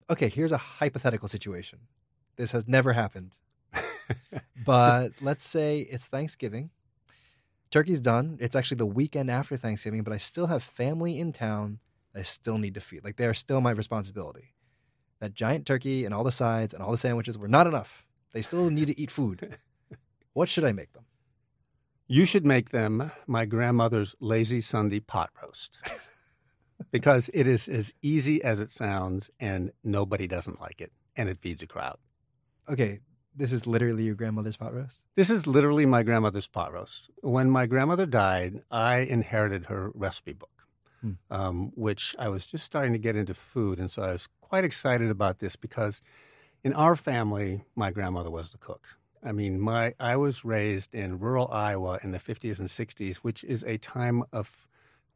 Okay, here's a hypothetical situation. This has never happened. But let's say it's Thanksgiving. Turkey's done. It's actually the weekend after Thanksgiving, but I still have family in town I still need to feed. Like, they are still my responsibility. That giant turkey and all the sides and all the sandwiches were not enough. They still need to eat food. What should I make them? You should make them my grandmother's lazy Sunday pot roast. Because it is as easy as it sounds, and nobody doesn't like it, and it feeds a crowd. Okay, this is literally your grandmother's pot roast? This is literally my grandmother's pot roast. When my grandmother died, I inherited her recipe book, which I was just starting to get into food, and so I was quite excited about this because in our family, my grandmother was the cook. I mean, I was raised in rural Iowa in the 50s and 60s, which is a time of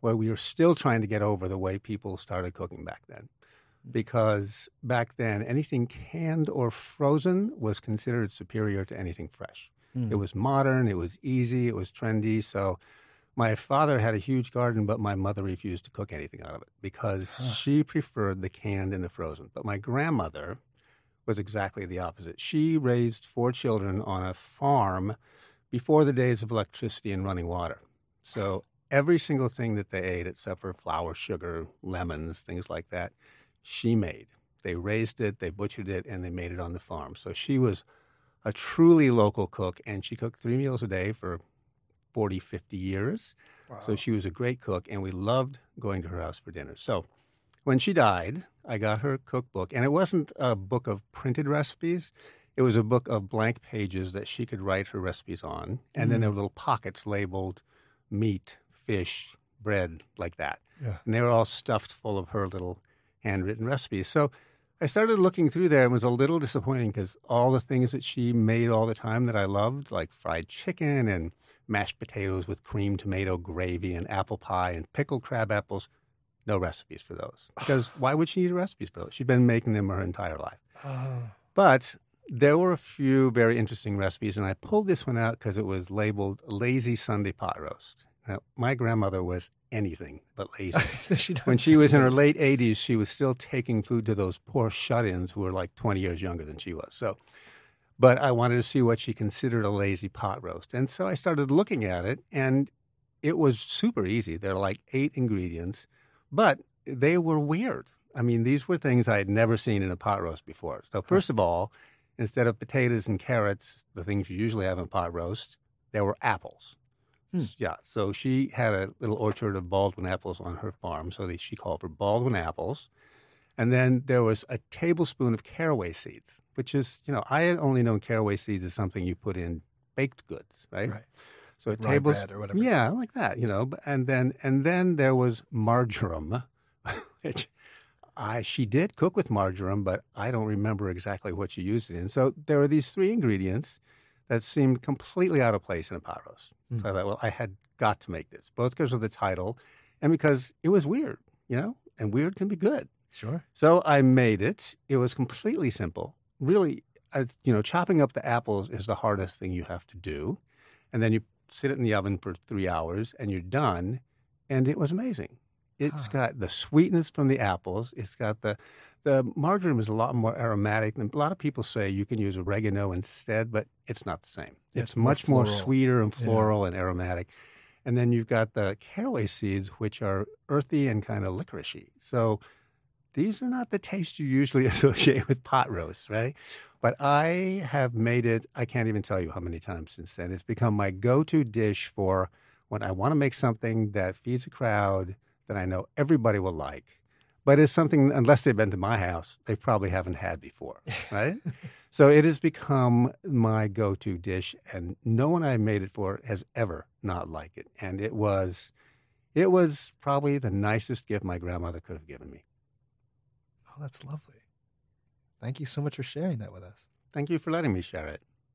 where we were still trying to get over the way people started cooking back then. Because back then, anything canned or frozen was considered superior to anything fresh. It was modern, it was easy, it was trendy. So my father had a huge garden, but my mother refused to cook anything out of it because she preferred the canned and the frozen. But my grandmother was exactly the opposite. She raised 4 children on a farm before the days of electricity and running water. So every single thing that they ate, except for flour, sugar, lemons, things like that, she made. They raised it, they butchered it, and they made it on the farm. So she was a truly local cook, and she cooked 3 meals a day for 40, 50 years. Wow. So she was a great cook, and we loved going to her house for dinner. So when she died, I got her cookbook, and it wasn't a book of printed recipes. It was a book of blank pages that she could write her recipes on, and then there were little pockets labeled meat, fish, bread, like that. Yeah. And they were all stuffed full of her little handwritten recipes. So I started looking through there and was a little disappointing because all the things that she made all the time that I loved, like fried chicken and mashed potatoes with creamed tomato gravy and apple pie and pickled crab apples, no recipes for those. Because why would she need recipes for those? She'd been making them her entire life. But there were a few very interesting recipes, and I pulled this one out because it was labeled Lazy Sunday Pot Roast. Now, my grandmother was anything but lazy. When she was in her late 80s, she was still taking food to those poor shut-ins who were like 20 years younger than she was. But I wanted to see what she considered a lazy pot roast. And so I started looking at it, and it was super easy. There are like 8 ingredients, but they were weird. I mean, these were things I had never seen in a pot roast before. So first of all, instead of potatoes and carrots, the things you usually have in pot roast, there were apples. Yeah, so she had a little orchard of Baldwin apples on her farm, so she called for Baldwin apples. And then there was a tablespoon of caraway seeds, which is, I had only known caraway seeds as something you put in baked goods, right? Right. So like rye bread or whatever. Yeah, like that, And then there was marjoram, which she did cook with marjoram, but I don't remember exactly what she used it in. So there were these 3 ingredients that seemed completely out of place in a pot roast. So I thought, well, I had got to make this, both because of the title and because it was weird, and weird can be good. Sure. So I made it. It was completely simple. Really, chopping up the apples is the hardest thing you have to do. And then you sit it in the oven for 3 hours and you're done. And it was amazing. It's got the sweetness from the apples. It's got the marjoram is a lot more aromatic. And a lot of people say you can use oregano instead, but it's not the same. It's much more sweeter and floral and aromatic. And then you've got the caraway seeds, which are earthy and kind of licoricey. So these are not the taste you usually associate with pot roasts, right? But I have made it, I can't even tell you how many times since then. It's become my go-to dish for when I want to make something that feeds a crowd that I know everybody will like. But it's something, unless they've been to my house, they probably haven't had before, right? So it has become my go-to dish, and no one I made it for has ever not liked it. And it was probably the nicest gift my grandmother could have given me. Oh, that's lovely. Thank you so much for sharing that with us. Thank you for letting me share it.